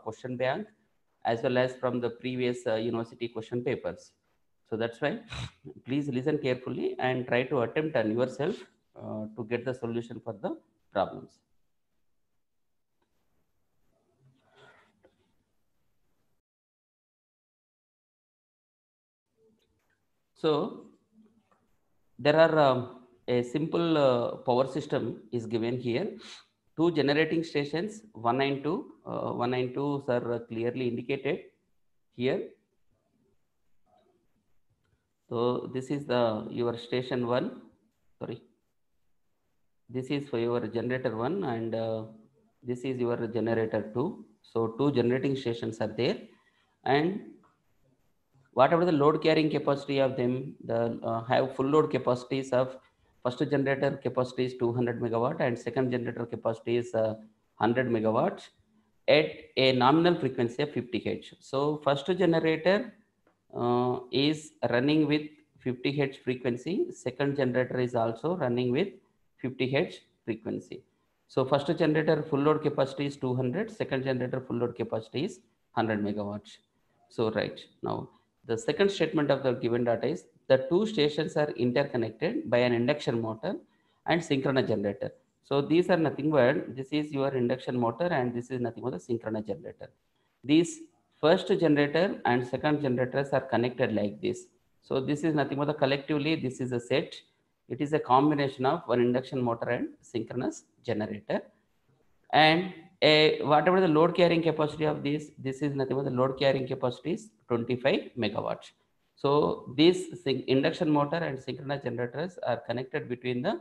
question bank as well as from the previous university question papers. So that's why please listen carefully and try to attempt on yourself to get the solution for the problems. So there are a simple power system is given here. Two generating stations, 1 and 2. 1 and 2 are clearly indicated here. So this is the your station 1. Sorry. This is for your generator 1 and this is your generator 2. So two generating stations are there, and whatever the load carrying capacity of them, the have full load capacities of first generator capacity is 200 megawatt and second generator capacity is 100 megawatts at a nominal frequency of 50 Hz. So first generator is running with 50 Hz frequency. Second generator is also running with 50 Hz frequency. So first generator full load capacity is 200, second generator full load capacity is 100 megawatts. So right now, the second statement of the given data is the two stations are interconnected by an induction motor and synchronous generator. So these are nothing but this is your induction motor and this is nothing but the synchronous generator. These first generator and second generators are connected like this. So this is nothing but the collectively this is a set. It is a combination of one induction motor and synchronous generator. And whatever the load carrying capacity of this is nothing but the load carrying capacity is 25 megawatts. So these induction motor and synchronous generators are connected between the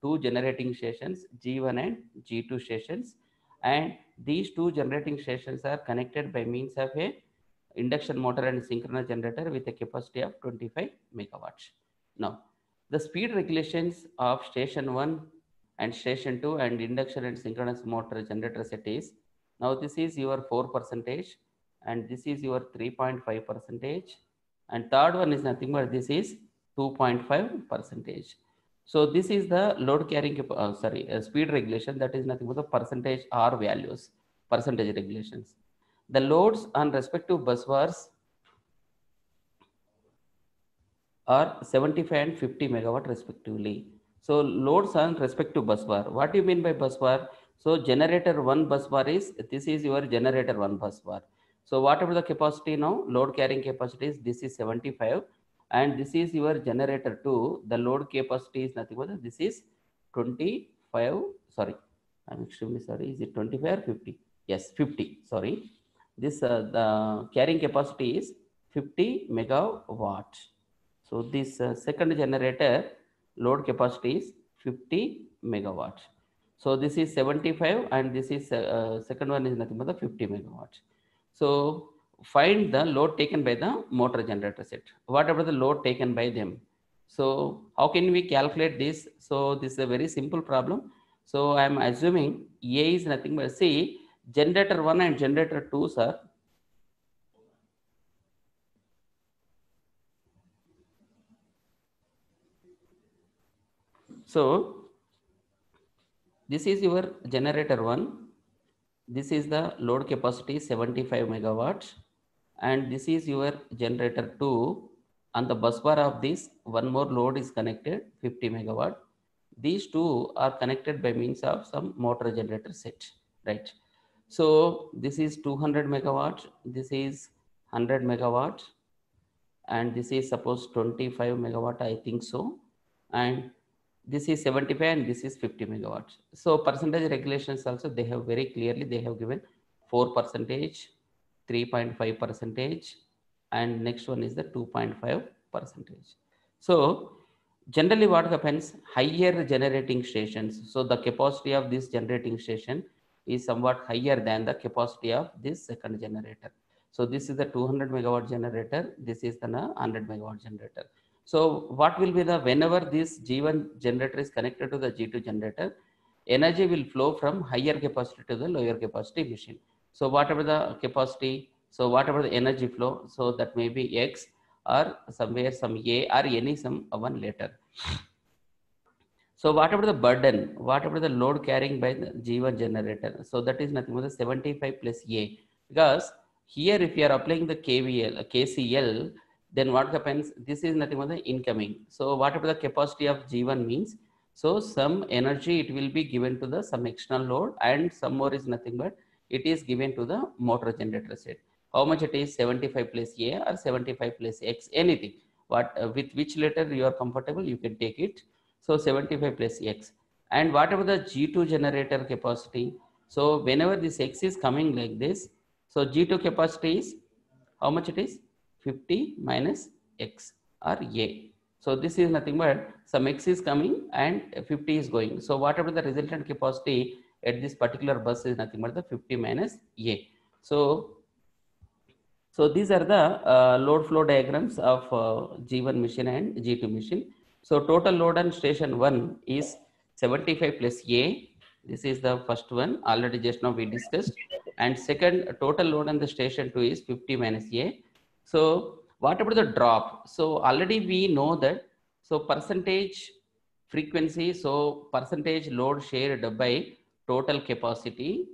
two generating stations G1 and G2 stations, and these two generating stations are connected by means of a induction motor and synchronous generator with a capacity of 25 megawatts. Now, the speed regulations of station 1 and station 2 and induction and synchronous motor generator set is, now this is your 4% and this is your 3.5%, and third one is nothing but this is 2.5%. So this is the load carrying speed regulation, that is nothing but the percentage R values, percentage regulations. The loads on respective bus bars are 75 and 50 megawatt respectively. So loads on respective bus bar. What do you mean by bus bar? So generator 1 bus bar is, this is your generator 1 bus bar. So whatever the capacity now, load carrying capacity is, this is 75 and this is your generator 2. The load capacity is nothing but this is 25, sorry, I'm extremely sorry, is it 25 or 50? Yes, 50, sorry. This the carrying capacity is 50 megawatt. So this second generator load capacity is 50 megawatt. So this is 75 and this is second one is nothing but the 50 megawatt. So find the load taken by the motor generator set, whatever the load taken by them. So how can we calculate this? So this is a very simple problem. So I am assuming A is nothing but, see, generator 1 and generator 2 sir. So this is your generator 1. This is the load capacity 75 megawatts and this is your generator 2. On the bus bar of this, one more load is connected 50 megawatt. These two are connected by means of some motor generator set, right? So this is 200 megawatt, this is 100 megawatt, and this is suppose 25 megawatt, I think so, and this is 75 and this is 50 megawatts. So percentage regulations also they have very clearly they have given 4%, 3.5%, and next one is the 2.5%. So generally what happens, higher generating stations, so the capacity of this generating station is somewhat higher than the capacity of this second generator. So this is the 200 megawatt generator, this is the 100 megawatt generator. So what will be the, whenever this G1 generator is connected to the G2 generator, energy will flow from higher capacity to the lower capacity machine. So whatever the capacity, so whatever the energy flow, so that may be X or somewhere some A or any some one later. So whatever the burden, whatever the load carrying by the G1 generator, so that is nothing but the 75 plus A. Because here if you are applying the KCL, then what happens? This is nothing but the incoming. So whatever the capacity of G1 means, so some energy it will be given to the some external load, and some more is nothing but it is given to the motor generator set. How much it is? 75 plus A or 75 plus X, anything. What with which letter you are comfortable, you can take it. So 75 plus X. And whatever the G2 generator capacity, so whenever this X is coming like this, so G2 capacity is how much it is? 50 minus X or A. So this is nothing but some X is coming and 50 is going. So whatever the resultant capacity at this particular bus is nothing but the 50 minus A. So these are the load flow diagrams of G1 machine and G2 machine. So total load on station 1 is 75 plus A. This is the first one, already just now we discussed. And second, total load on the station 2 is 50 minus A. So what about the drop? So already we know that, so percentage frequency, so percentage load shared by total capacity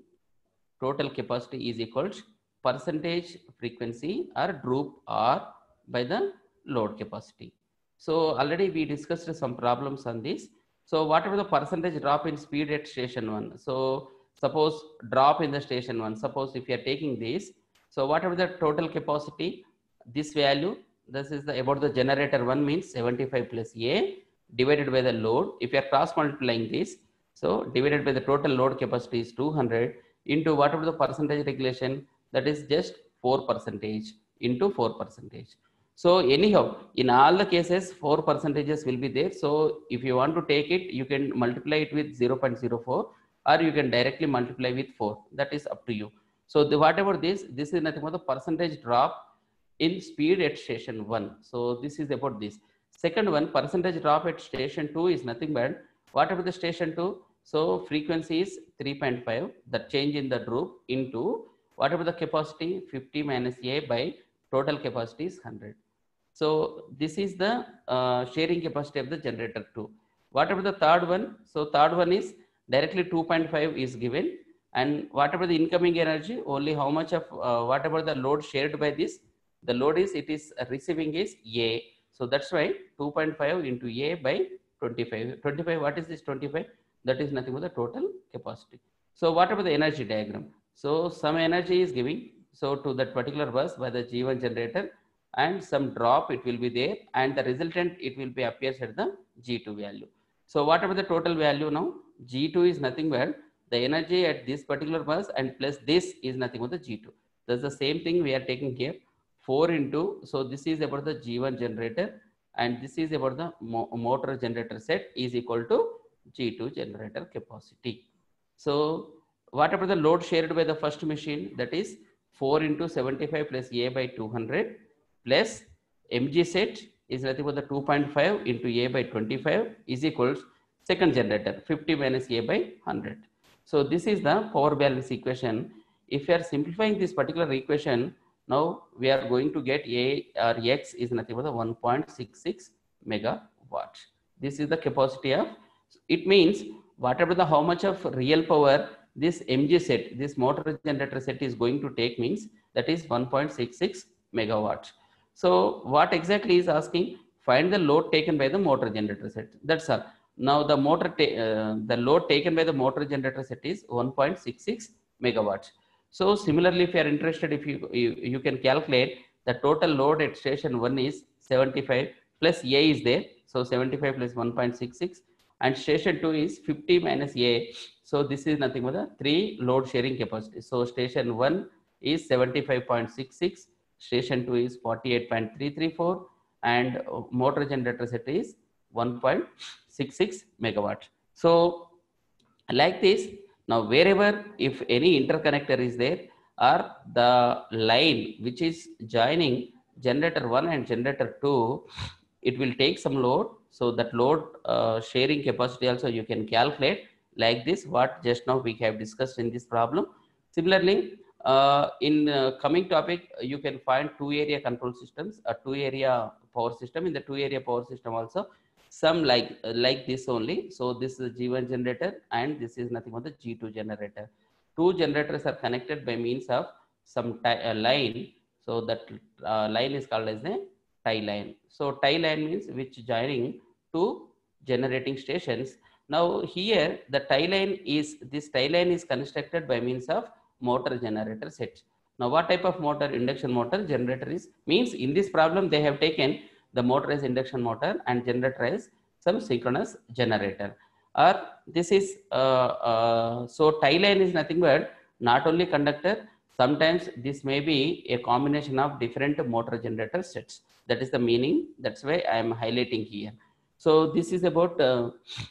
is equals percentage frequency or droop or by the load capacity. So already we discussed some problems on this. So whatever the percentage drop in speed at station 1. So suppose drop in the station 1. Suppose if you are taking this, so whatever the total capacity, this value, this is the about the generator 1 means 75 plus A divided by the load. If you are cross multiplying this, so divided by the total load capacity is 200 into whatever the percentage regulation, that is just 4% into 4%. So anyhow, in all the cases, 4% will be there. So if you want to take it, you can multiply it with 0.04 or you can directly multiply with 4. That is up to you. So whatever this is nothing but the percentage drop in speed at station 1. So this is about this. Second one, percentage drop at station 2 is nothing but whatever the station 2, so frequency is 3.5, the change in the droop into whatever the capacity 50 minus A by total capacity is 100. So this is the sharing capacity of the generator 2. Whatever the third one, so third one is directly 2.5 is given, and whatever the incoming energy, only how much of whatever the load shared by this, the load is it is receiving is A. So that's why 2.5 into A by 25. 25, what is this 25? That is nothing but the total capacity. So whatever the energy diagram, so some energy is giving so to that particular bus by the G1 generator, and some drop it will be there, and the resultant it will be appears at the G2 value. So whatever the total value now, G2 is nothing but the energy at this particular bus and plus this is nothing but the G2. That's the same thing we are taking here. 4 into, so this is about the G1 generator and this is about the motor generator set is equal to G2 generator capacity. So whatever the load shared by the first machine, that is 4 into 75 plus A by 200 plus mg set is nothing but the 2.5 into A by 25 is equals second generator 50 minus A by 100. So this is the power balance equation. If you are simplifying this particular equation, now we are going to get A or X is nothing but the 1.66 megawatt. This is the capacity of, it means whatever the how much of real power this mg set, this motor generator set is going to take means that is 1.66 megawatt. So what exactly is asking? Find the load taken by the motor generator set. That's all. Now the the load taken by the motor generator set is 1.66 megawatts. So similarly, if you are interested, if you can calculate the total load at station 1 is 75 plus A is there. So 75 plus 1.66 and station 2 is 50 minus A. So this is nothing but the 3 load sharing capacity. So station 1 is 75.66. Station 2 is 48.334 and motor generator set is 1.66 megawatt. So like this, now wherever if any interconnector is there or the line which is joining generator 1 and generator 2, it will take some load. So that load sharing capacity also you can calculate like this, what just now we have discussed in this problem. Similarly, in coming topic, you can find 2-area control systems, a 2-area power system. In the 2-area power system also, some like this only. So this is G1 generator and this is nothing but the G2 generator. Two generators are connected by means of some line. So that line is called as a tie line. So tie line means which joining two generating stations. Now here the tie line is, this tie line is constructed by means of motor generator set. Now what type of motor? Induction motor. Generator is, means in this problem they have taken the motor as induction motor and generator as some synchronous generator. Or this is so tie line is nothing but not only conductor, sometimes this may be a combination of different motor generator sets. That is the meaning. That's why I am highlighting here. So this is about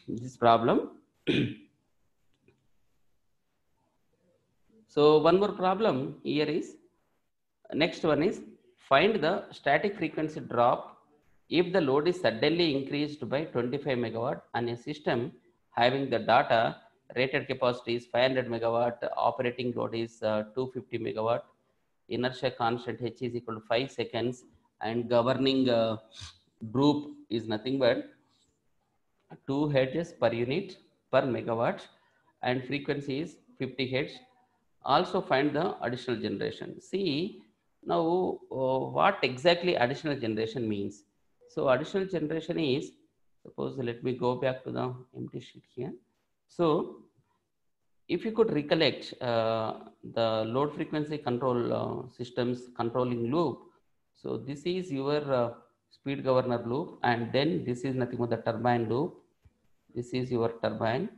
this problem. So one more problem here is, next one is, find the static frequency drop if the load is suddenly increased by 25 megawatt on a system having the data rated capacity is 500 megawatt, operating load is 250 megawatt, inertia constant h is equal to 5 seconds, and governing group is nothing but 2 hertz per unit per megawatt, and frequency is 50 hertz. Also find the additional generation. See now what exactly additional generation means. So additional generation is, suppose let me go back to the empty sheet here. So if you could recollect the load frequency control systems controlling loop. So this is your speed governor loop, and then this is nothing but the turbine loop. This is your turbine.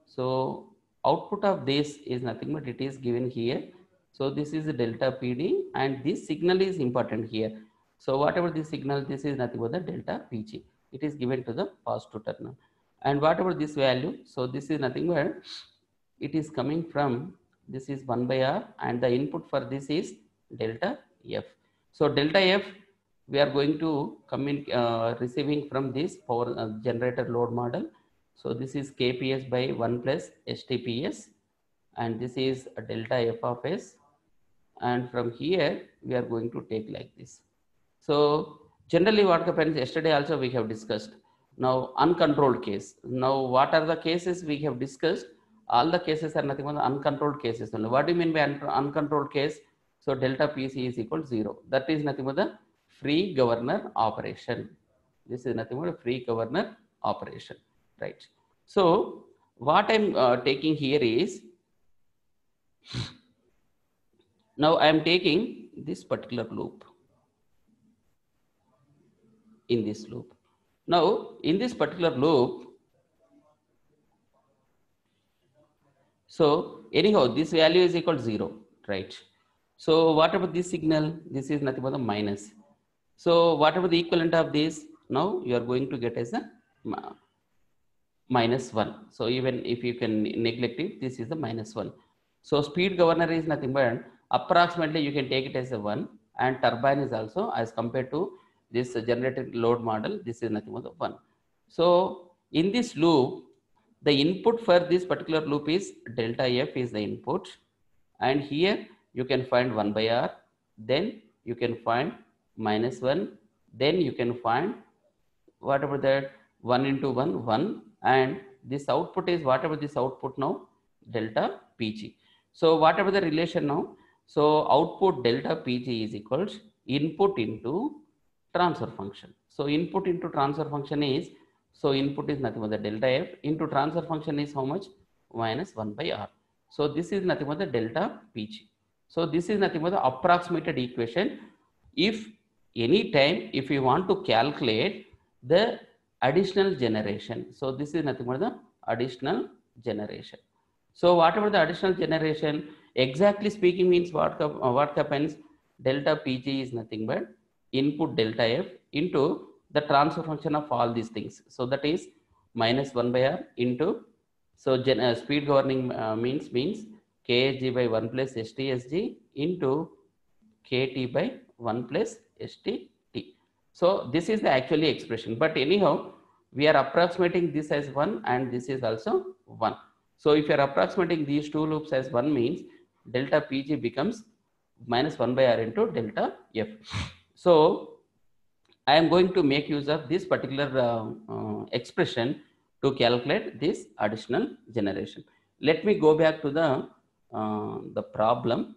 So output of this is nothing but it is given here. So this is the delta PD, and this signal is important here. So whatever this signal, this is nothing but the delta PG. It is given to the positive terminal. And whatever this value, so this is nothing but it is coming from, this is 1 by R, and the input for this is delta F. So delta F we are going to come in receiving from this power generator load model. So this is KPS by 1 plus STPS, and this is a delta F of S, and from here we are going to take like this. So generally what happens, yesterday also we have discussed. Now uncontrolled case. Now what are the cases we have discussed? All the cases are nothing but uncontrolled cases only. What do you mean by uncontrolled case? So delta PC is equal to 0. That is nothing but the free governor operation. This is nothing but a free governor operation, right? So what I'm taking here is, now I am taking this particular loop. In this loop, now in this particular loop, so anyhow this value is equal to 0, right? So whatever this signal, this is nothing but the minus. So whatever the equivalent of this, now you are going to get as a minus 1. So even if you can neglect it, this is the minus 1. So speed governor is nothing but approximately you can take it as a 1, and turbine is also, as compared to this generated load model, this is nothing but the 1. So in this loop, the input for this particular loop is delta F is the input, and here you can find 1 by R, then you can find minus 1, then you can find whatever that 1 into 1, 1, and this output is whatever this output now, delta PG. So whatever the relation now, so output delta PG is equals input into transfer function. So input into transfer function is, so input is nothing but the delta F into transfer function is how much? Minus 1 by R. So this is nothing but the delta PG. So this is nothing but the approximated equation. If any time, if you want to calculate the additional generation, so this is nothing but the additional generation. So whatever the additional generation, exactly speaking means what happens, delta PG is nothing but input delta F into the transfer function of all these things. So that is minus 1 by R into, so speed governing means KSG by 1 plus STSG into KT by 1 plus STT. So this is the actually expression, but anyhow we are approximating this as 1 and this is also 1. So if you are approximating these two loops as 1 means delta PG becomes minus 1 by R into delta F. So I am going to make use of this particular expression to calculate this additional generation. Let me go back to the problem.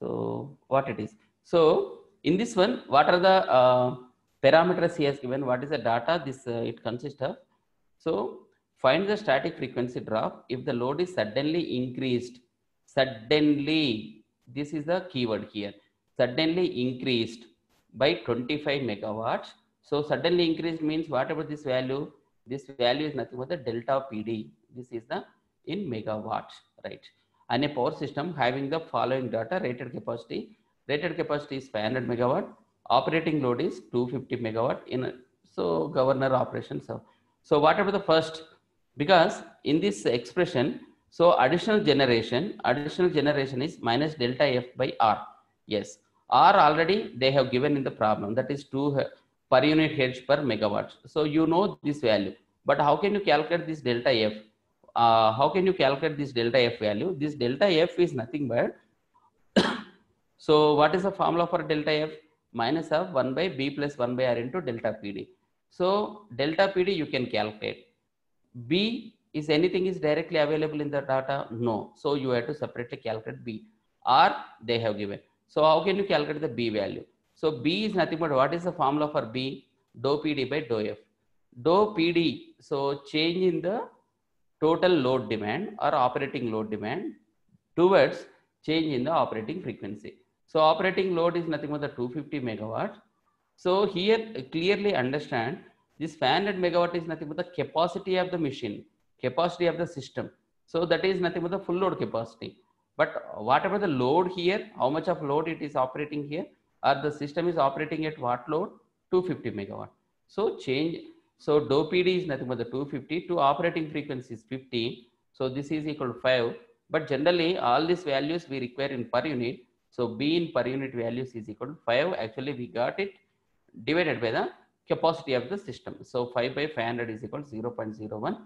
So what it is? So in this one, what are the parameters he has given? What is the data this it consists of? So find the static frequency drop if the load is suddenly increased. Suddenly, this is the keyword here. Suddenly increased by 25 megawatts. So suddenly increased means whatever this value is nothing but the delta PD. This is the in megawatts, right? And a power system having the following data: rated capacity. Rated capacity is 500 megawatt. Operating load is 250 megawatt in so governor operations. So whatever the first, because in this expression, so additional generation is minus delta F by R. Yes, R already they have given in the problem, that is 2 per unit hertz per megawatt. So you know this value, but how can you calculate this delta F? How can you calculate this delta F value? This delta F is nothing but so what is the formula for delta F? Minus of 1 by B plus 1 by R into delta PD. So delta PD you can calculate. B is anything is directly available in the data? No. So you have to separately calculate B. R they have given. So how can you calculate the B value? So B is nothing but what is the formula for B? Dou PD by dou F. Dou PD, so change in the total load demand or operating load demand towards change in the operating frequency. So operating load is nothing but the 250 megawatt. So here clearly understand this 500 megawatt is nothing but the capacity of the machine, capacity of the system. So that is nothing but the full load capacity. But whatever the load here, how much of load it is operating here, or the system is operating at what load? 250 megawatt. So change. So dou PD is nothing but the 250 to operating frequency is 50. So this is equal to 5. But generally all these values we require in per unit. So B in per unit values is equal to 5. Actually we got it divided by the capacity of the system. So 5 by 500 is equal to 0.01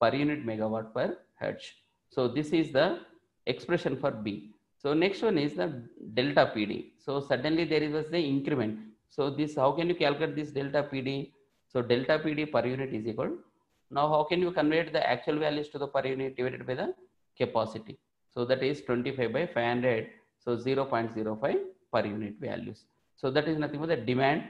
per unit megawatt per hertz. So this is the expression for B. So next one is the delta PD. So suddenly there was the increment. So this, how can you calculate this delta PD? So delta PD per unit is equal. Now how can you convert the actual values to the per unit divided by the capacity? So that is 25 by 500. So 0.05 per unit values. So that is nothing but the demand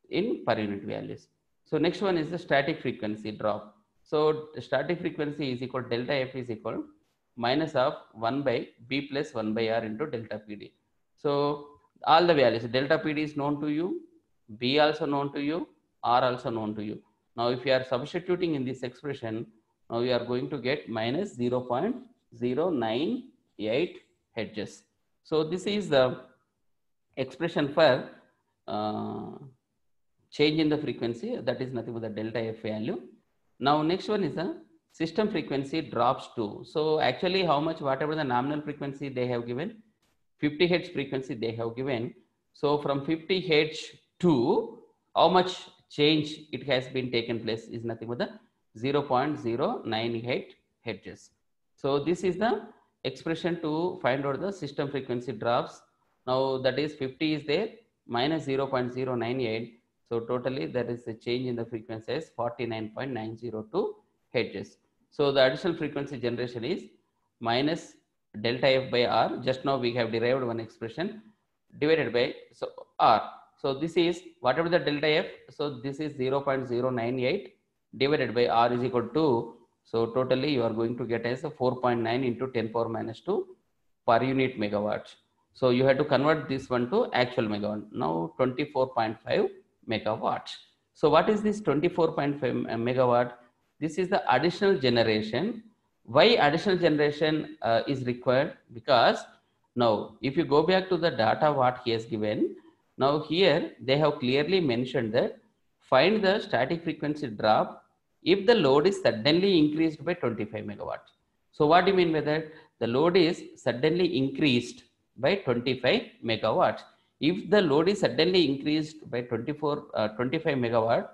in per unit values. So next one is the static frequency drop. So static frequency is equal to delta F is equal minus of 1 by B plus 1 by R into delta PD. So all the values, delta PD is known to you, B also known to you, R also known to you. Now if you are substituting in this expression, now you are going to get minus 0.098 hertz. So this is the expression for change in the frequency, that is nothing but the delta F value. Now next one is the system frequency drops to. So actually how much, whatever the nominal frequency they have given, 50 hertz frequency they have given. So from 50 hertz to how much change it has been taken place is nothing but the 0.098 hertz. So this is the expression to find out the system frequency drops. Now that is 50 is there minus 0.098. So totally there is a change in the frequency as 49.902 hertz. So the additional frequency generation is minus delta F by R. Just now we have derived one expression divided by so R. So this is whatever the delta F. So this is 0.098 divided by R is equal to. So totally you are going to get as a 4.9 into 10 power minus 2 per unit megawatt. So you have to convert this one to actual megawatt. Now 24.5 megawatt. So what is this 24.5 megawatt? This is the additional generation. Why additional generation is required? Because now if you go back to the data what he has given, now here they have clearly mentioned that find the static frequency drop if the load is suddenly increased by 25 megawatt. So what do you mean by that? The load is suddenly increased by 25 megawatts. If the load is suddenly increased by 25 megawatt,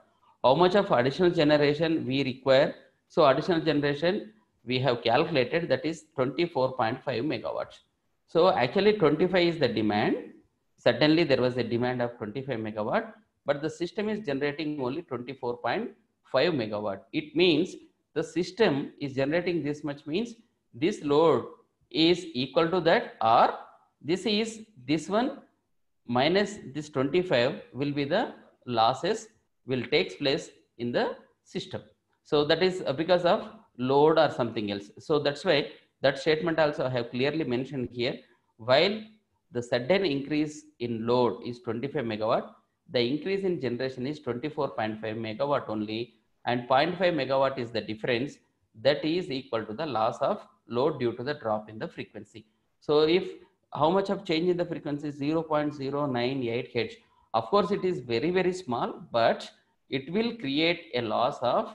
how much of additional generation we require? So additional generation we have calculated, that is 24.5 megawatts. So actually 25 is the demand. Suddenly there was a demand of 25 megawatt, but the system is generating only 24.5 megawatt. It means the system is generating this much, means this load is equal to that, or this is this one minus this 25 will be the losses will takes place in the system. So that is because of load or something else. So that's why that statement also I have clearly mentioned here. While the sudden increase in load is 25 megawatt, the increase in generation is 24.5 megawatt only, and 0.5 megawatt is the difference that is equal to the loss of load due to the drop in the frequency. So if how much of change in the frequency? 0.098 hertz. Of course, it is very, very small, but it will create a loss of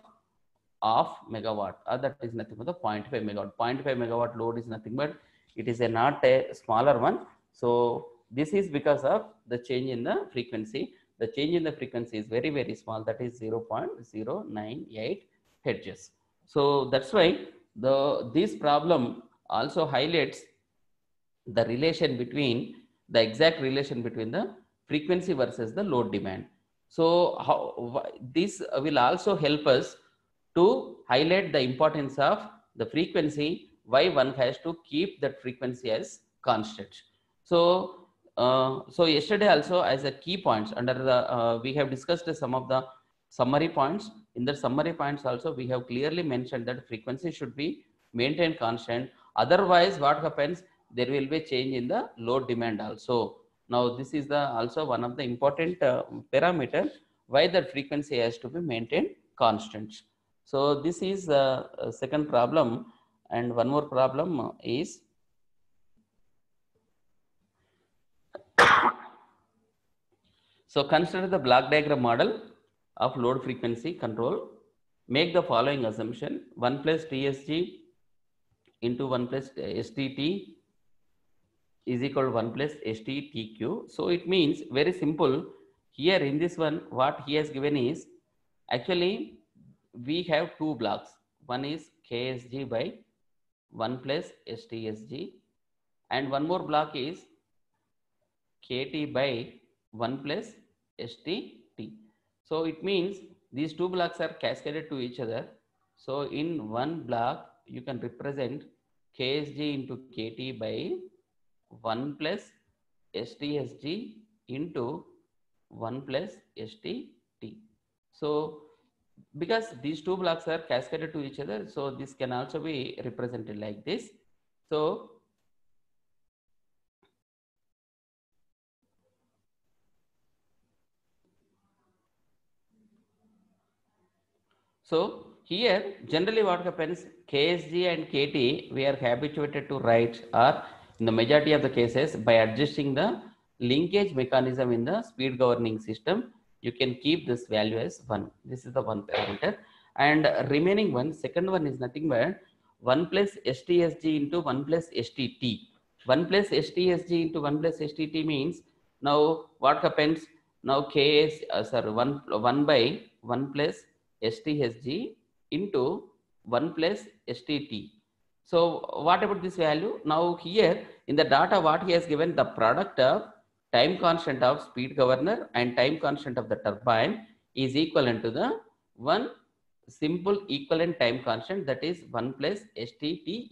megawatt. That is nothing but the 0.5 megawatt. 0.5 megawatt load is nothing but it is not a smaller one. So this is because of the change in the frequency. The change in the frequency is very, very small. That is 0.098 hertz. So that's why this problem also highlights the relation between the exact relation between the frequency versus the load demand. So this will also help us to highlight the importance of the frequency, why one has to keep that frequency as constant. So so yesterday also as a key points under the we have discussed some of the summary points. In the summary points also we have clearly mentioned that frequency should be maintained constant, otherwise what happens, there will be change in the load demand also. Now this is the also one of the important parameter why the frequency has to be maintained constant. So this is the second problem, and one more problem is so consider the block diagram model of load frequency control. Make the following assumption: 1 plus TSG into 1 plus STT is equal to 1 plus STTQ. So it means very simple. Here in this one, what he has given is actually we have two blocks. One is KSG by 1 plus STSG, and one more block is KT by 1 plus STT. So it means these two blocks are cascaded to each other. So in one block, you can represent KSG into KT by 1 plus STSG into 1 plus STT. So because these two blocks are cascaded to each other, so this can also be represented like this. So here generally what happens, KSG and KT we are habituated to write, or in the majority of the cases by adjusting the linkage mechanism in the speed governing system, you can keep this value as 1. This is the one parameter, and remaining one, second one is nothing but 1 plus STSG into 1 plus STT. 1 plus STSG into 1 plus STT means now what happens, now KS 1 by 1 plus STSG into 1 plus STT. So what about this value? Now here in the data what he has given, the product of time constant of speed governor and time constant of the turbine is equivalent to the one simple equivalent time constant, that is 1 plus STT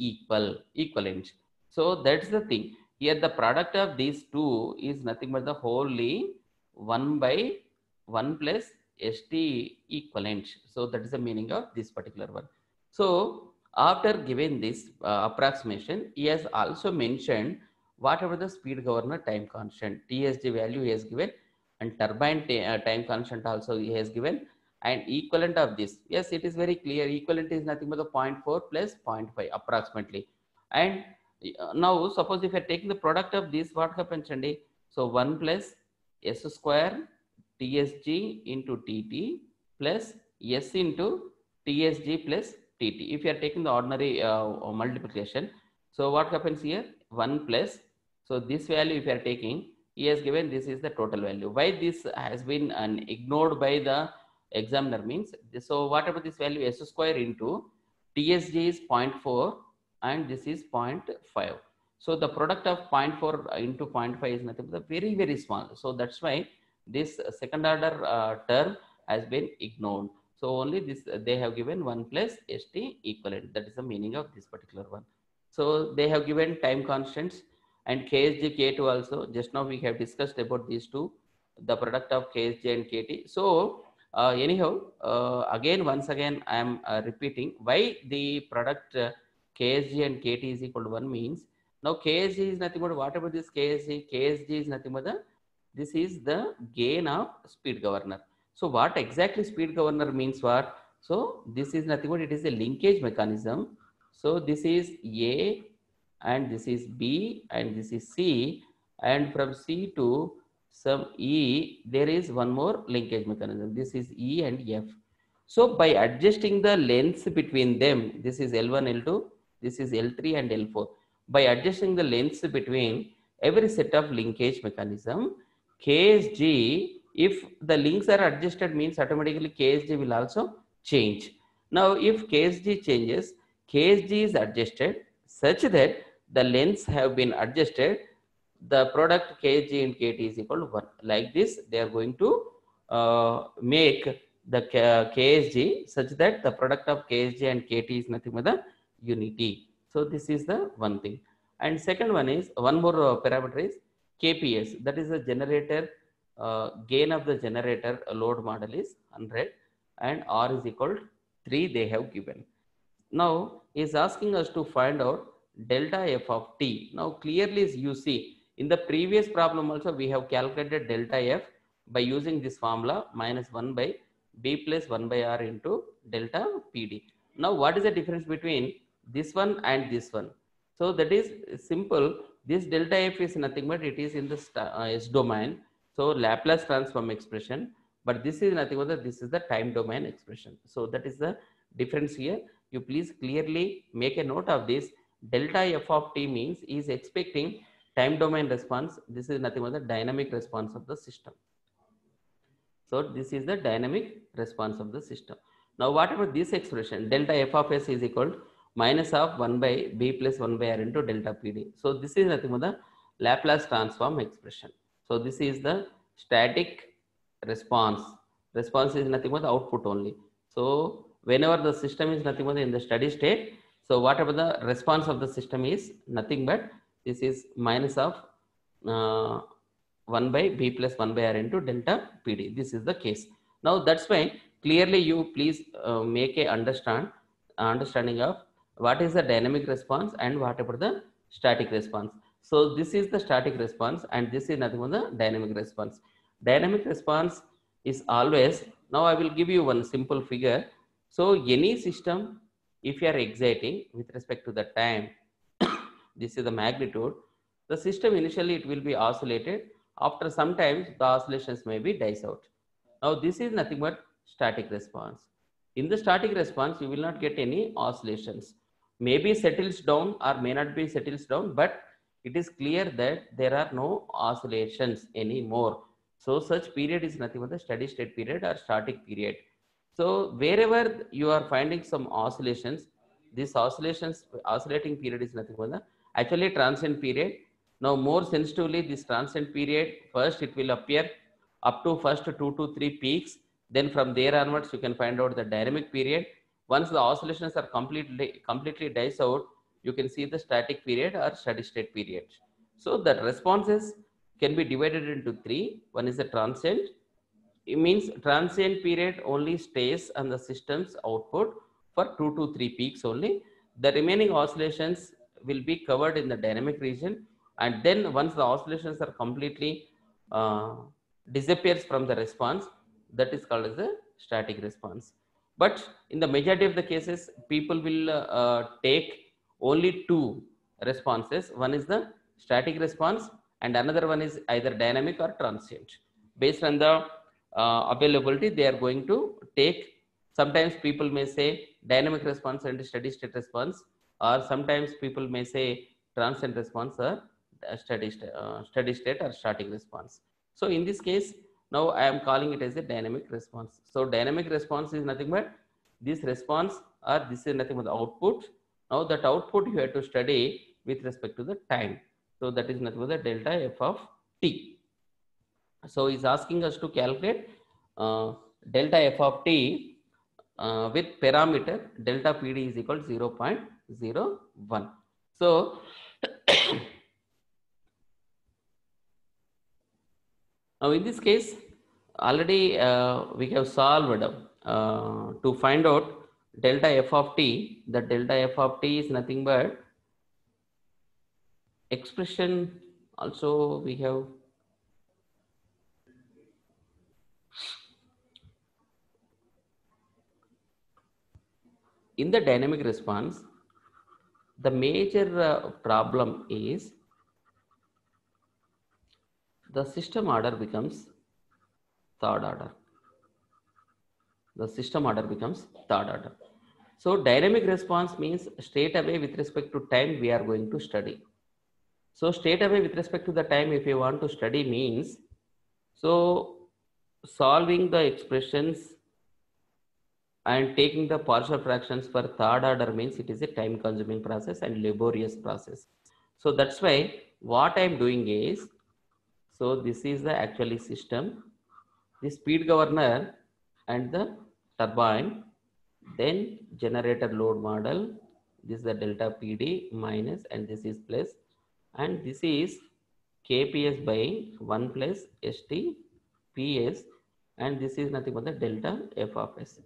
equivalent. So that's the thing. Here the product of these two is nothing but the wholly 1 by 1 plus ST equivalent. So that is the meaning of this particular one. So after giving this approximation, he has also mentioned whatever the speed governor time constant, TSG value he has given, and turbine time constant also he has given, and equivalent of this. Yes, it is very clear. Equivalent is nothing but the 0.4 plus 0.5 approximately. And now suppose if I take the product of this, what happens, Chandi? So 1 plus S square TSG into TT plus S into TSG plus TT. If you are taking the ordinary multiplication, so what happens here? 1 plus, so this value if you are taking, he has given this is the total value. Why this has been ignored by the examiner means, so whatever this value S square into TSG is 0.4 and this is 0.5. So the product of 0.4 into 0.5 is nothing but very, very small. So that's why this second order term has been ignored. So only this they have given 1 plus ST equivalent. That is the meaning of this particular one. So they have given time constants and KSG, K2 also. Just now we have discussed about these two, the product of KSG and KT. So anyhow, again, once again, I am repeating why the product KSG and KT is equal to 1 means, now KSG is nothing but, what about this KSG? KSG is nothing but this is the gain of speed governor. So what exactly speed governor means what? So this is nothing but, it is a linkage mechanism. So this is A and this is B and this is C, and from C to some E there is one more linkage mechanism. This is E and F. So by adjusting the lengths between them, this is L1, L2, this is L3 and L4. By adjusting the lengths between every set of linkage mechanism, KSG, if the links are adjusted means automatically KSG will also change. Now if KSG changes, KSG is adjusted such that the lengths have been adjusted, the product KSG and KT is equal to 1. Like this, they are going to make the KSG such that the product of KSG and KT is nothing but the unity. So this is the one thing. And second one is, one more parameter is KPS, that is the generator gain of the generator load model is 100 and R is equal to 3 they have given. Now is asking us to find out delta F of t. Now clearly as you see in the previous problem also we have calculated delta F by using this formula minus 1 by B plus 1 by R into delta PD. Now what is the difference between this one and this one? So that is simple. This delta F is nothing but it is in the S domain. So Laplace transform expression, but this is nothing but this is the time domain expression. So that is the difference here. You please clearly make a note of this. Delta F of t means is expecting time domain response. This is nothing but the dynamic response of the system. So this is the dynamic response of the system. Now what about this expression? Delta F of S is equal to minus of 1 by B plus 1 by R into delta PD. So this is nothing but the Laplace transform expression. So this is the static response. Response is nothing but the output only. So whenever the system is nothing but in the steady state, so whatever the response of the system is nothing but this is minus of 1 by B plus 1 by R into delta PD. This is the case. Now that's why clearly you please make a understanding of what is the dynamic response and what about the static response. So this is the static response and this is nothing but the dynamic response. Dynamic response is always, now I will give you one simple figure. So any system, if you are exciting with respect to the time, this is the magnitude, the system initially it will be oscillated. After some time the oscillations may be dies out. Now this is nothing but static response. In the static response you will not get any oscillations. Maybe settles down or may not be settles down, but it is clear that there are no oscillations anymore. So such period is nothing but the steady state period or static period. So wherever you are finding some oscillations, this oscillating period is nothing but the actually transient period. Now more sensitively this transient period, first it will appear up to first 2 to 3 peaks. Then from there onwards you can find out the dynamic period. Once the oscillations are completely dies out, you can see the static period or steady state period. So the responses can be divided into 3. One is the transient. It means transient period only stays on the system's output for 2 to 3 peaks only. The remaining oscillations will be covered in the dynamic region, and then once the oscillations are completely disappears from the response, that is called as a static response. But in the majority of the cases, people will take only 2 responses. One is the static response and another one is either dynamic or transient. Based on the availability, they are going to take, sometimes people may say dynamic response and steady state response, or sometimes people may say transient response or steady state or static response. So in this case, now I am calling it as a dynamic response. So dynamic response is nothing but this response, or this is nothing but the output. Now that output you have to study with respect to the time. So that is nothing but the delta F of t. So is asking us to calculate delta F of t with parameter delta PD is equal to 0.01. So Now in this case, already we have solved to find out delta f of t. The delta f of t is nothing but expression. Also we have in the dynamic response, the major problem is the system order becomes third order. The system order becomes third order. So dynamic response means straight away with respect to time we are going to study. So straight away with respect to the time if you want to study means, so solving the expressions and taking the partial fractions for third order means it is a time consuming process and laborious process. So that's why what I am doing is, so this is the actually system, the speed governor and the turbine, then generator load model, this is the delta PD minus and this is plus, and this is KPS by 1 plus ST PS, and this is nothing but the delta F of S.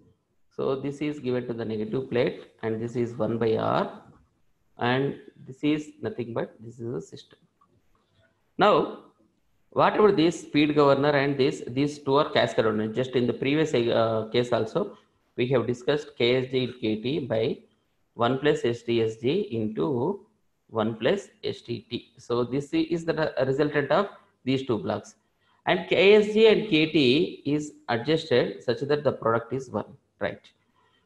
So this is given to the negative plate and this is 1 by R, and this is nothing but this is a system. Now whatever this speed governor and these two are cascade on. Just in the previous case also we have discussed KSG KT by 1 plus STSG into 1 plus STT. So this is the resultant of these two blocks, and KSG and KT is adjusted such that the product is 1, right?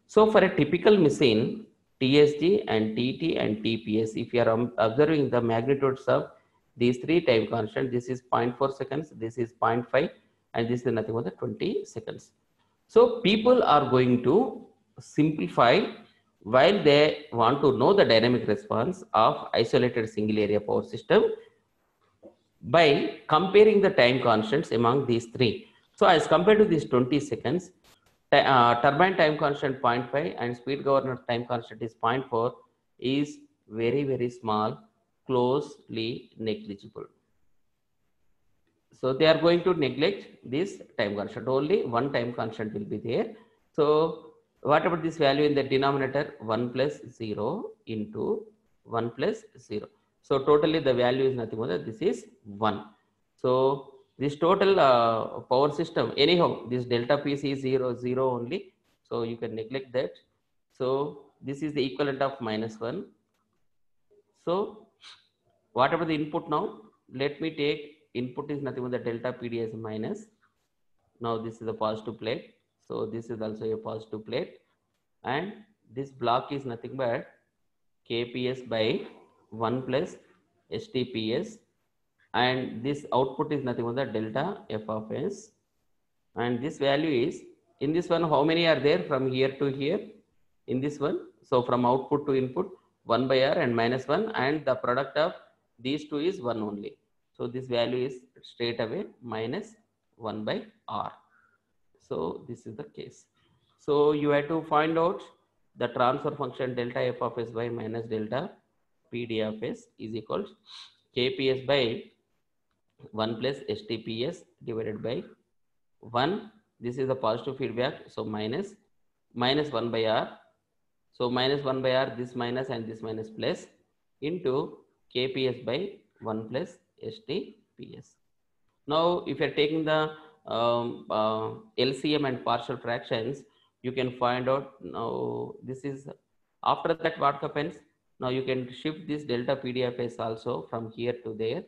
So for a typical machine, TSG and TT and TPS, if you are observing the magnitudes of these three time constant, this is 0.4 seconds, this is 0.5, and this is nothing but the 20 seconds. So people are going to simplify while they want to know the dynamic response of isolated single area power system by comparing the time constants among these three. So as compared to these 20 seconds, turbine time constant 0.5 and speed governor time constant is 0.4 is very, very small, closely negligible. So they are going to neglect this time constant. Only one time constant will be there. So what about this value in the denominator? 1 plus 0 into 1 plus 0. So totally the value is nothing more than this is 1. So this total power system, anyhow, this delta PC is 0, 0 only. So you can neglect that. So this is the equivalent of -1. So whatever the input now, let me take input is nothing but the delta PD as minus. Now this is a positive plate. So this is also a positive plate. And this block is nothing but KPS by 1 plus STPS. And this output is nothing but the delta F of S. And this value is, in this one, how many are there from here to here? In this one, so from output to input, 1 by R and -1, and the product of these two is 1 only. So this value is straight away -1 by R. So this is the case. So you have to find out the transfer function delta F of S by minus delta PD of S is equal to KPS by 1 plus STPS divided by 1. This is the positive feedback. So minus 1 by R. So minus 1 by R, this minus and this minus plus into KPS by 1 plus STPS. Now, if you're taking the LCM and partial fractions, you can find out now this is after that what happens. Now you can shift this delta PDFS also from here to there.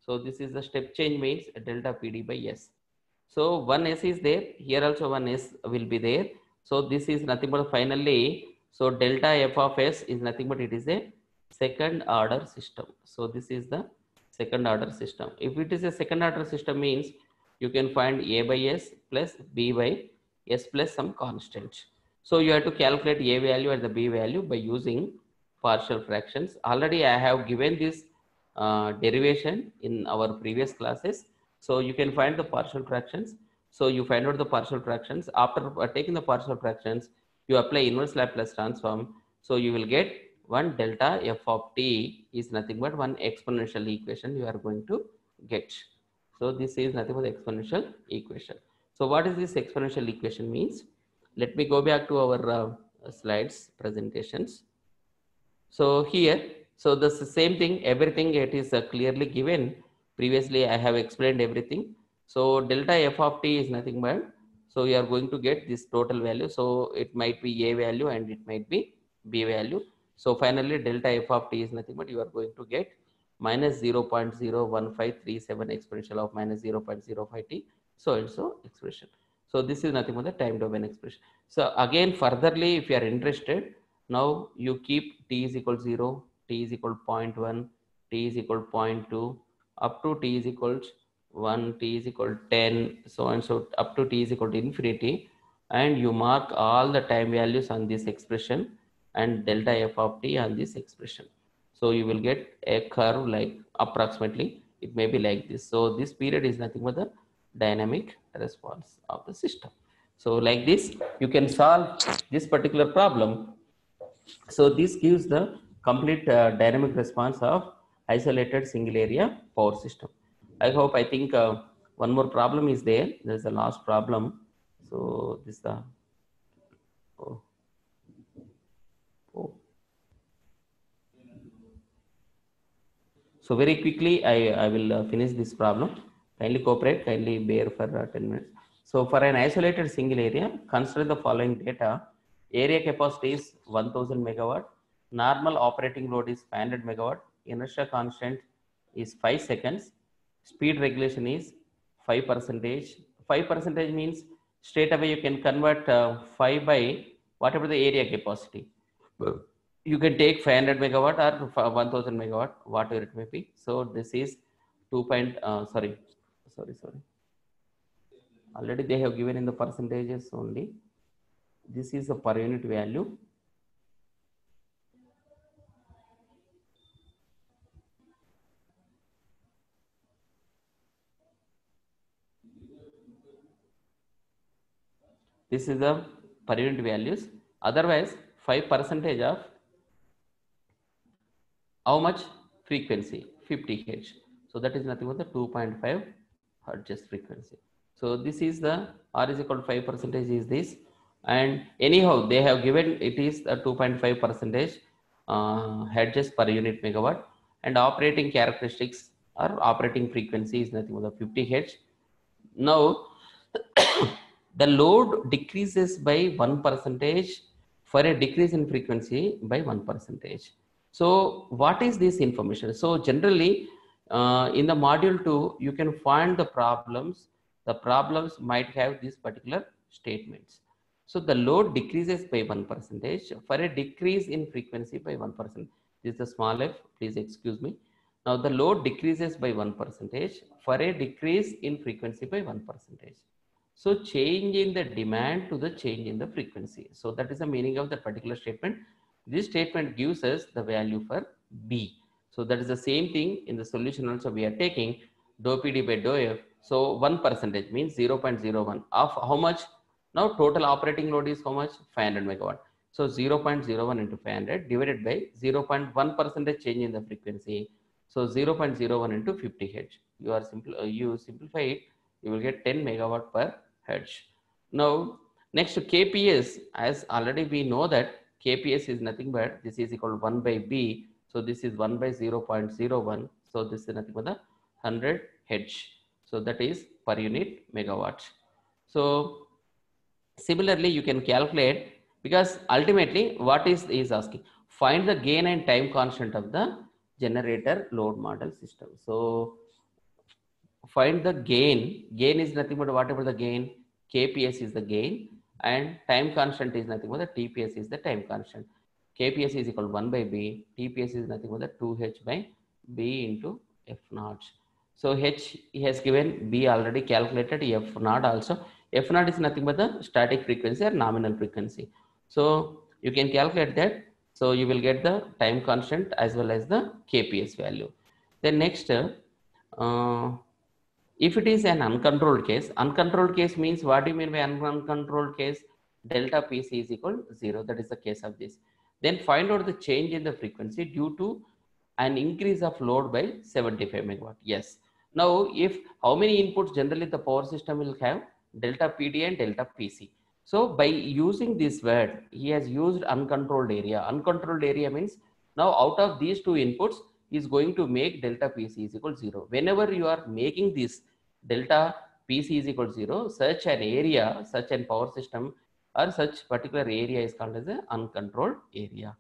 So this is the step change means delta PD by S. So one S is there, here also one S will be there. So this is nothing but finally, so delta F of S is nothing but it is a second order system. So this is the second order system. If it is a second order system means you can find A by S plus B by S plus some constant. So you have to calculate A value and the B value by using partial fractions. Already I have given this derivation in our previous classes. So you can find the partial fractions. So you find out the partial fractions. After taking the partial fractions, you apply inverse Laplace transform. So you will get one delta F of t is nothing but one exponential equation you are going to get. So this is nothing but the exponential equation. So what is this exponential equation means? Let me go back to our slides presentations. So here, so this is the same thing, everything it is clearly given. Previously, I have explained everything. So delta f of t is nothing but, so you are going to get this total value. So it might be a value and it might be b value. So finally, delta f of t is nothing but you are going to get minus 0.01537 exponential of minus 0.05 t, so and so expression. So this is nothing but the time domain expression. So again, furtherly, if you are interested, now you keep t is equal 0, t is equal 0.1, t is equal 0.2, up to t is equal 1, t is equal 10, so and so up to t is equal to infinity, and you mark all the time values on this expression and delta f of t on this expression. So you will get a curve like approximately, it may be like this. So this period is nothing but the dynamic response of the system. So like this, you can solve this particular problem. So this gives the complete dynamic response of isolated single area power system. I hope, I think one more problem is there. There is a last problem. So this is the, oh, oh. So very quickly, I will finish this problem. Kindly cooperate, kindly bear for 10 minutes. So for an isolated single area, consider the following data. Area capacity is 1000 megawatt. Normal operating load is 500 megawatt. Inertia constant is 5 seconds. Speed regulation is 5%. 5% means straight away you can convert 5 by whatever the area capacity. You can take 500 megawatt or 1000 megawatt, whatever it may be. So this is 2 point, sorry. Already they have given in the percentages only. This is a per unit value. This is the per unit values. Otherwise, 5% of how much frequency? 50 Hz. So that is nothing but the 2.5 Hz frequency. So this is the R is equal to 5% is this. And anyhow, they have given it is a 2.5% Hz per unit megawatt. And operating characteristics or operating frequency is nothing but the 50 Hz. Now, the load decreases by 1% for a decrease in frequency by 1%. So what is this information? So generally, in the module 2, you can find the problems. The problems might have these particular statements. So the load decreases by 1% for a decrease in frequency by 1%. This is a small f, please excuse me. Now the load decreases by 1% for a decrease in frequency by 1%. So change in the demand to the change in the frequency. So that is the meaning of that particular statement. This statement gives us the value for B. So that is the same thing in the solution also we are taking dou PD by dou F. So 1% means 0.01 of how much? Now total operating load is how much? 500 megawatt. So 0.01 into 500 divided by 0.1% change in the frequency. So 0.01 into 50 Hz. You simplify it, you will get 10 megawatt per Hertz. Now, next to KPS, as already we know that KPS is nothing but this is equal to 1 by B. So this is 1 by 0.01. So this is nothing but the 100 Hertz. So that is per unit megawatt. So similarly, you can calculate, because ultimately what is asking, find the gain and time constant of the generator load model system. So find the gain. Gain is nothing but whatever the gain, KPS is the gain, and time constant is nothing but the TPS is the time constant. KPS is equal to 1 by B, TPS is nothing but the 2H by B into F naught. So H has given, B already calculated, F naught also. F naught is nothing but the static frequency or nominal frequency. So you can calculate that. So you will get the time constant as well as the KPS value. Then next, if it is an uncontrolled case means, what do you mean by uncontrolled case? Delta PC is equal to 0. That is the case of this. Then find out the change in the frequency due to an increase of load by 75 megawatt. Yes. Now, if how many inputs generally the power system will have? Delta PD and delta PC. So by using this word, he has used uncontrolled area. Uncontrolled area means now out of these two inputs, he is going to make delta PC is equal to 0. Whenever you are making this delta PC is equal to 0, such an area, such an power system or such particular area is called as an uncontrolled area.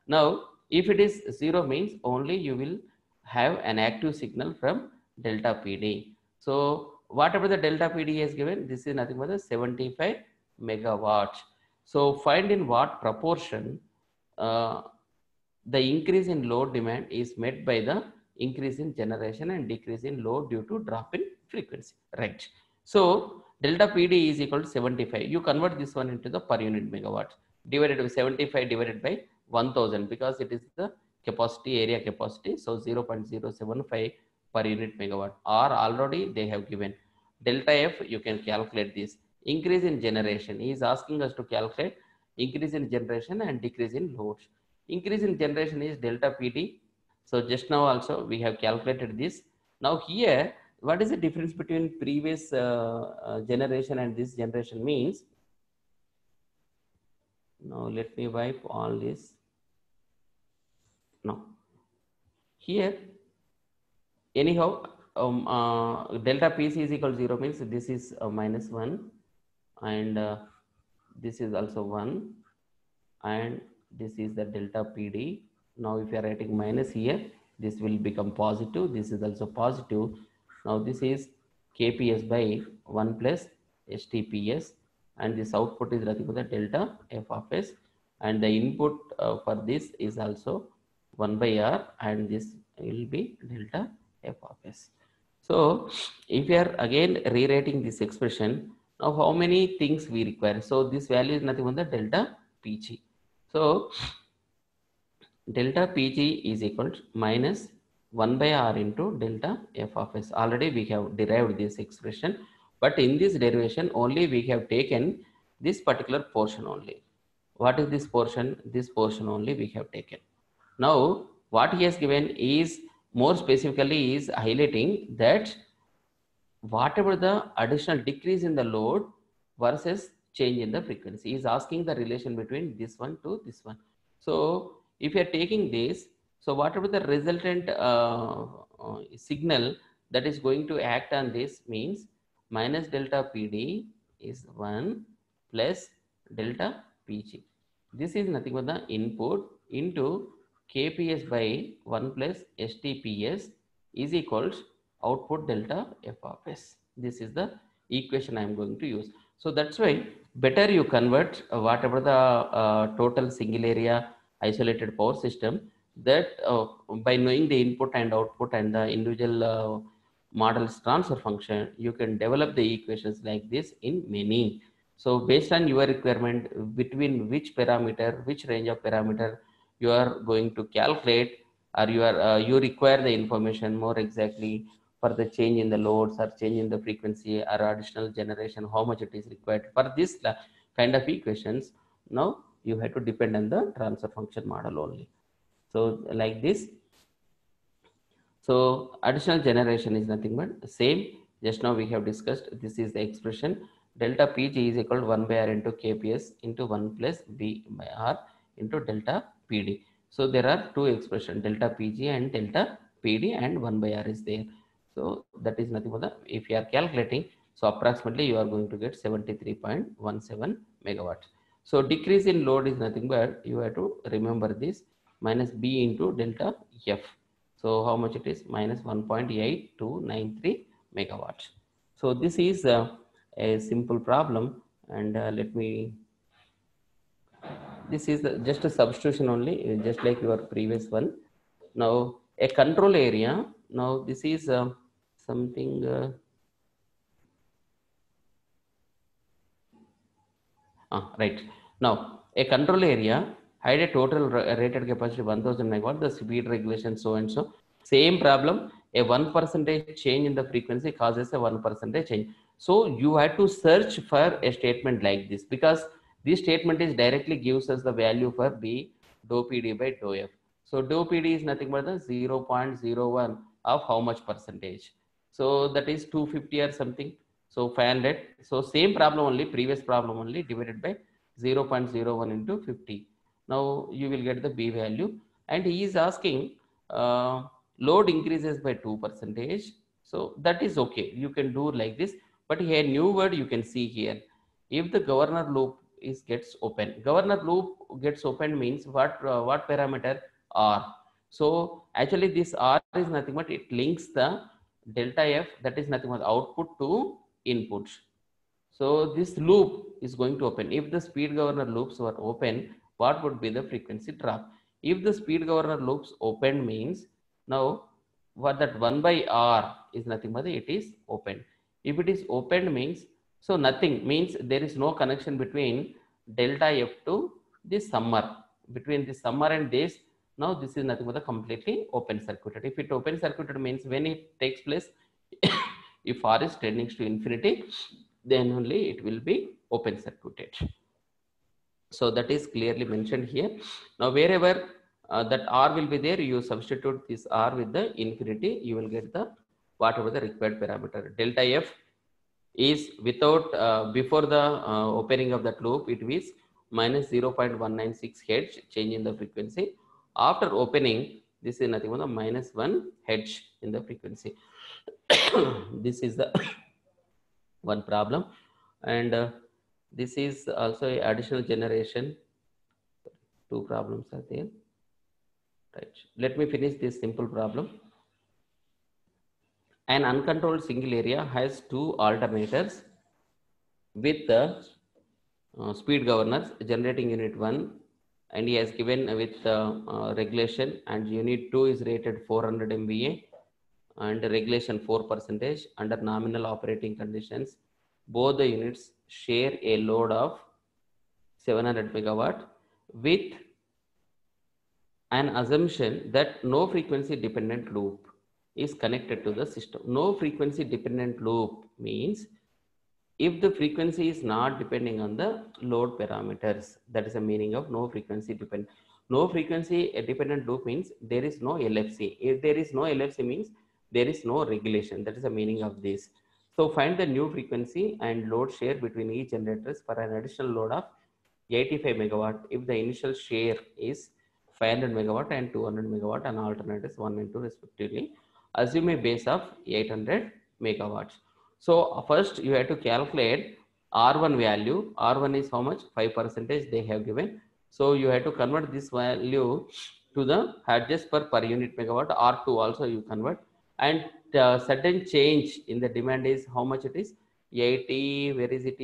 Now, if it is 0 means only you will have an active signal from delta PD. So whatever the delta PD is given, this is nothing but the 75 megawatts. So find in what proportion uh, the increase in load demand is met by the increase in generation and decrease in load due to drop in frequency, right? So delta PD is equal to 75. You convert this one into the per unit megawatt divided by 75 divided by 1000 because it is the capacity, area capacity. So 0.075 per unit megawatt, or already they have given delta F. You can calculate this increase in generation. He is asking us to calculate increase in generation and decrease in loads. Increase in generation is delta PD. So just now also we have calculated this. Now here, what is the difference between previous generation and this generation means? Now let me wipe all this. Now here, anyhow, delta PC is equal to 0 means this is minus 1 and this is also 1 and this is the delta PD. Now if you are writing minus here, this will become positive. This is also positive. Now this is KPS by 1 plus STPS and this output is nothing but the delta F of S, and the input for this is also 1 by R and this will be delta F of S. So if you are again rewriting this expression, now how many things we require? So this value is nothing but the delta PG. So delta PG is equal to minus 1 by R into delta F of S. Already we have derived this expression, but in this derivation only we have taken this particular portion only. What is this portion? This portion only we have taken. Now what he has given is more specifically is highlighting that whatever the additional decrease in the load versus change in the frequency, is asking the relation between this one to this one. So if you are taking this, so whatever the resultant signal that is going to act on this means minus delta PD is 1 plus delta PG. This is nothing but the input into KPS by 1 plus STPS is equals output delta F of S. This is the equation I am going to use. So that's why better you convert whatever the total single area isolated power system, that by knowing the input and output and the individual model's transfer function, you can develop the equations like this in many. So based on your requirement, between which parameter, which range of parameter you are going to calculate, or you require the information more exactly for the change in the loads or change in the frequency or additional generation, how much it is required for this kind of equations. Now you have to depend on the transfer function model only. So like this. So additional generation is nothing but same. Just now we have discussed, this is the expression delta PG is equal to 1 by R into KPS into 1 plus B by R into delta PD. So there are two expressions, delta PG and delta PD, and 1 by R is there. So that is nothing but the, if you are calculating, so approximately you are going to get 73.17 megawatts. So decrease in load is nothing but you have to remember this minus B into delta F. So how much it is? Minus 1.8293 megawatts. So this is a simple problem, and let me. This is just a substitution only, just like your previous one. Now a control area. Now this is something. Right. Now a control area had a total rated capacity 1000 megawatt, the speed regulation so and so. Same problem, a 1% change in the frequency causes a 1% change. So you have to search for a statement like this, because this statement is directly gives us the value for B dou PD by dou F. So dou PD is nothing but the 0.01 of how much percentage. So that is 250 or something. So 500. So same problem only, previous problem only, divided by 0.01 into 50. Now you will get the B value. And he is asking load increases by 2%. So that is okay. You can do like this. But here new word you can see here. If the governor loop is gets open, governor loop gets open means what parameter? R. So actually this R is nothing but it links the delta F, that is nothing but output to input. So this loop is going to open. If the speed governor loops were open, what would be the frequency drop? If the speed governor loops open means, now what that 1 by R is nothing but it is open. If it is opened means, so nothing means there is no connection between delta F to this summer, between this summer and this. Now this is nothing but a completely open circuited. If it open circuited means when it takes place, if R is tending to infinity, then only it will be open circuited. So that is clearly mentioned here. Now wherever that R will be there, you substitute this R with the infinity, you will get the whatever the required parameter. Delta F is without before the opening of that loop, it is minus 0.196 hertz change in the frequency. After opening, this is nothing but the minus 1 hertz in the frequency. This is the one problem. And this is also a additional generation. Two problems are there. Right. Let me finish this simple problem. An uncontrolled single area has two alternators with the speed governors, generating unit 1, and he has given with regulation, and unit 2 is rated 400 MVA and regulation 4% under nominal operating conditions. Both the units share a load of 700 megawatt with an assumption that no frequency dependent loop is connected to the system. No frequency dependent loop means if the frequency is not depending on the load parameters, that is the meaning of no frequency dependent. No frequency dependent loop means there is no LFC. If there is no LFC means there is no regulation. That is the meaning of this. So find the new frequency and load share between each generators for an additional load of 85 megawatt if the initial share is 500 megawatt and 200 megawatt and alternators 1 and 2 respectively. Assume a base of 800 megawatts. So first you have to calculate R1 value. R1 is how much? 5% they have given. So you have to convert this value to the hertz per unit megawatt. R2 also you convert, and certain change in the demand is how much it is? 80, where is it?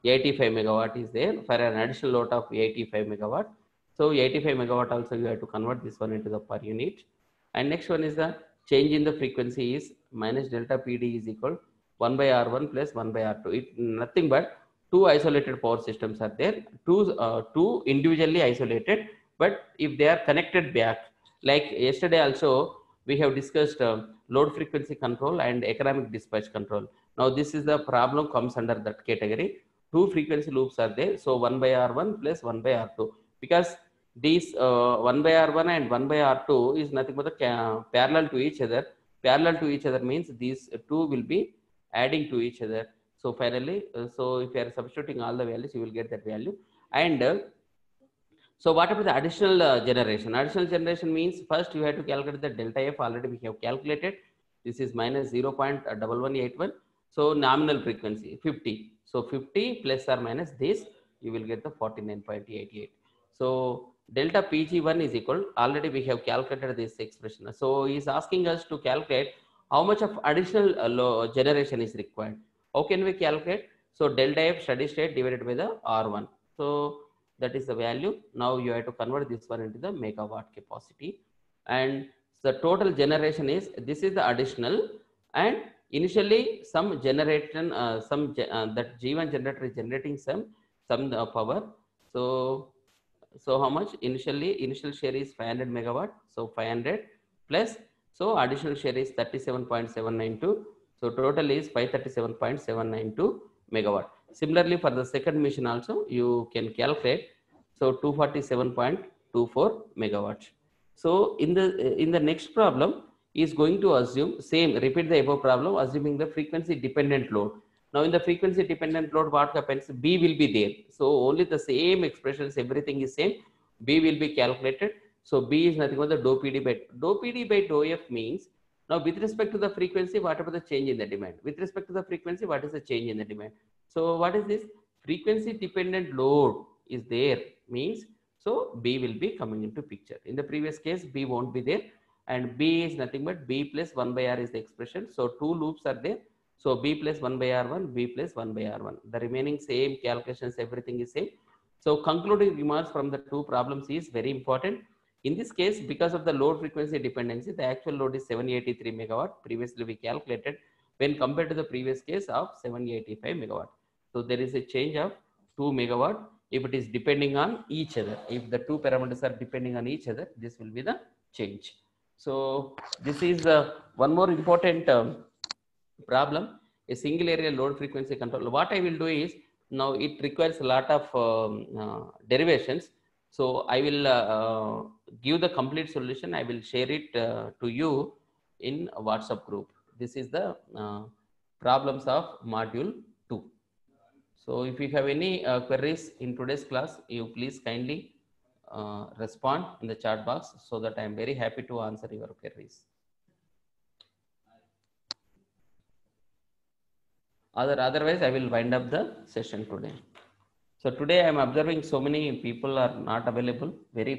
85 megawatt is there for an additional load of 85 megawatt. So 85 megawatt also you have to convert this one into the per unit. And next one is the change in the frequency is minus delta PD is equal 1 by R1 plus 1 by R2. It nothing but two isolated power systems are there, two individually isolated, but if they are connected back, like yesterday also we have discussed load frequency control and economic dispatch control. Now this is the problem comes under that category. Two frequency loops are there, so 1 by R1 plus 1 by R2, because these 1 by R1 and 1 by R2 is nothing but the parallel to each other. Parallel to each other means these two will be adding to each other. So finally, so if you are substituting all the values, you will get that value. And so what about the additional generation? Additional generation means first you have to calculate the delta F. Already we have calculated. This is minus 0.1181. So nominal frequency 50. So 50 plus or minus this, you will get the 49.88. So delta PG1 is equal, already we have calculated this expression. So he is asking us to calculate how much of additional generation is required. How can we calculate? So delta F steady state divided by the R1. So that is the value. Now you have to convert this one into the megawatt capacity. And the total generation is, this is the additional, and initially some generation, that G1 generator is generating some power. So how much? Initial share is 500 megawatt. So 500 plus, so additional share is 37.792. So total is 537.792 megawatt. Similarly for the second machine also you can calculate. So 247.24 megawatts. So in the next problem, is going to assume same, repeat the above problem, assuming the frequency dependent load. Now in the frequency dependent load, what happens? B will be there. So only the same expressions, everything is same. B will be calculated. So B is nothing but the dou PD by dou F means, now with respect to the frequency, whatever the change in the demand. With respect to the frequency, what is the change in the demand? So what is this? Frequency dependent load is there means, so B will be coming into picture. In the previous case, B won't be there, and B is nothing but B plus 1 by R is the expression. So two loops are there. So B plus 1 by R1, B plus 1 by R1. The remaining same calculations, everything is same. So concluding remarks from the two problems is very important. In this case, because of the load frequency dependency, the actual load is 783 megawatt. Previously we calculated when compared to the previous case of 785 megawatt. So there is a change of 2 megawatt if it is depending on each other. If the two parameters are depending on each other, this will be the change. So this is one more important problem, a single area load frequency control. What I will do is, now it requires a lot of derivations. So I will give the complete solution. I will share it to you in a WhatsApp group. This is the problems of module 2. So if you have any queries in today's class, you please kindly respond in the chat box, so that I am very happy to answer your queries. Otherwise, I will wind up the session today. So today I am observing so many people are not available. Very